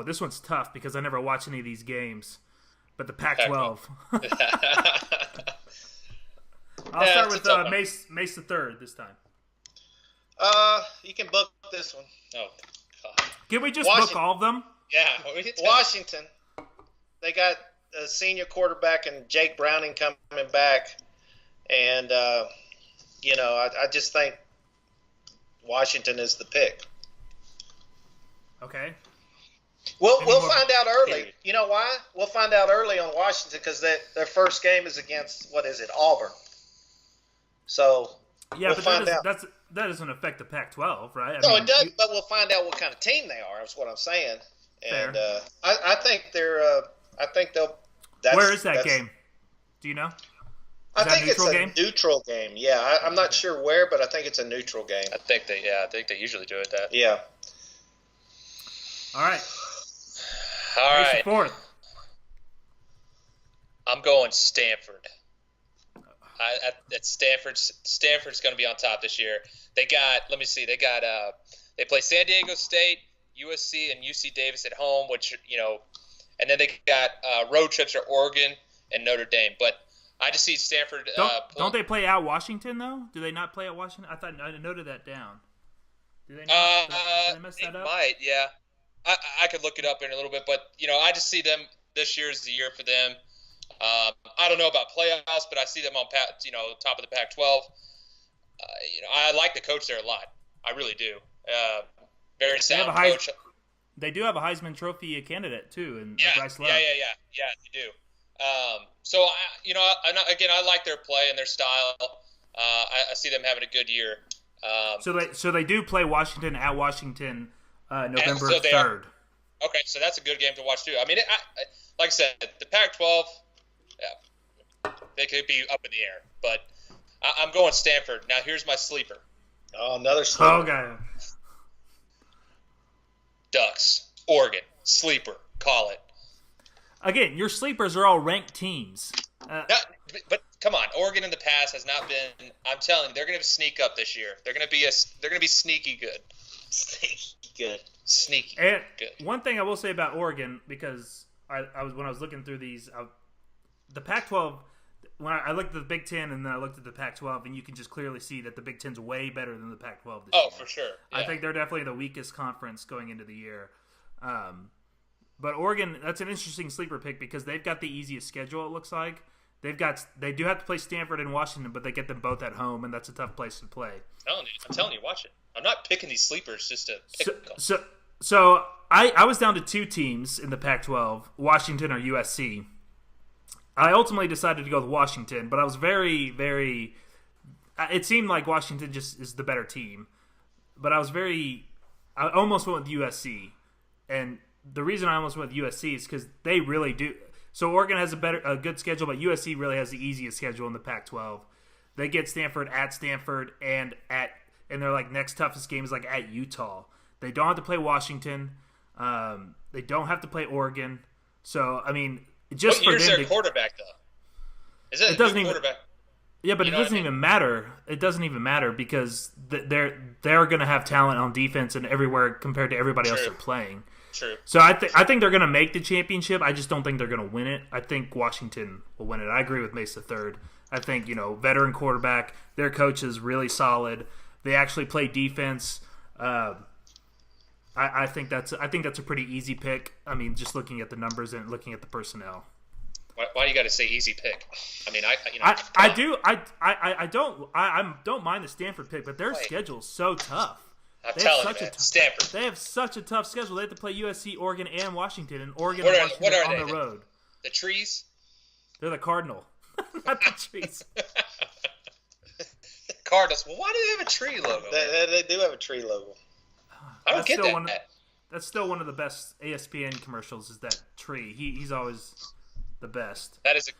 Oh, this one's tough because I never watch any of these games. But the Pac-12. I'll start with Mace III this time. You can book this one. Oh, God. Can we just book all of them? Yeah. Washington. They got a senior quarterback and Jake Browning coming back. And, I just think Washington is the pick. Okay. We'll find out early. You know why? We'll find out early on Washington because their first game is against, Auburn. So yeah, we'll but that doesn't affect the Pac-12, right? It does. But we'll find out what kind of team they are. That's what I'm saying. And I think they're. I think they'll. Where is that game? Do you know? I think it's a neutral game. Yeah, I'm not sure where, but I think it's a neutral game. I think they usually do it that. Yeah. All right. Fourth. I'm going Stanford. At Stanford's going to be on top this year. They got. Let me see. They play San Diego State, USC, and UC Davis at home, which and then they got road trips at Oregon and Notre Dame. But I just see Stanford. Don't they play at Washington though? Do they not play at Washington? I thought I noted that down. Do they not? Did they mess that up? Might, yeah. I could look it up in a little bit, but I just see them this year is the year for them. I don't know about playoffs, but I see them on top of the Pac-12. I like the coach there a lot. I really do. Very sound coach. They do have a Heisman Trophy candidate too, and Bryce Love. Yeah, they do. So I like their play and their style. I see them having a good year. So they do play Washington at Washington November 3rd. Okay, so that's a good game to watch too. I mean, like I said, the Pac-12, they could be up in the air, but I'm going Stanford. Now here's my sleeper. Oh, another sleeper. Okay. Ducks, Oregon, sleeper, call it. Again, your sleepers are all ranked teams. But come on, Oregon in the past has not been. I'm telling you, they're going to sneak up this year. They're going to be sneaky good. Sneaky and good. One thing I will say about Oregon, because when I was looking through these, the Pac-12. When I looked at the Big Ten and then I looked at the Pac-12, and you can just clearly see that the Big Ten's way better than the Pac-12 this year. For sure. Yeah. I think they're definitely the weakest conference going into the year. But Oregon, that's an interesting sleeper pick because they've got the easiest schedule, it looks like. They do have to play Stanford and Washington, but they get them both at home, and that's a tough place to play. I'm telling you, watch it. I'm not picking these sleepers just to pick them. So I was down to two teams in the Pac-12, Washington or USC. I ultimately decided to go with Washington, but I was very, very – it seemed like Washington just is the better team. But I almost went with USC. And the reason I almost went with USC is because they really do – so Oregon has a good schedule, but USC really has the easiest schedule in the Pac-12. They get Stanford, and they're like next toughest game is like at Utah. They don't have to play Washington. They don't have to play Oregon. So, I mean – just what year's their quarterback, though? Is it a new quarterback? Yeah, but it doesn't even matter. It doesn't even matter because they're going to have talent on defense and everywhere compared to everybody else they're playing. True. So I think they're going to make the championship. I just don't think they're going to win it. I think Washington will win it. I agree with Mace III. I think veteran quarterback. Their coach is really solid. They actually play defense. I think that's a pretty easy pick. I mean, just looking at the numbers and looking at the personnel. Why you got to say easy pick? I mean, I don't mind the Stanford pick, but their schedule's so tough. I'm telling you, man. Stanford. They have such a tough schedule. They have to play USC, Oregon, and Washington, and Oregon and Washington on the road. The trees? They're the Cardinal, not the trees. Cardinals. Well, why do they have a tree logo? They do have a tree logo. I don't get that. That's still one of the best ESPN commercials. Is that tree? He's always the best. That is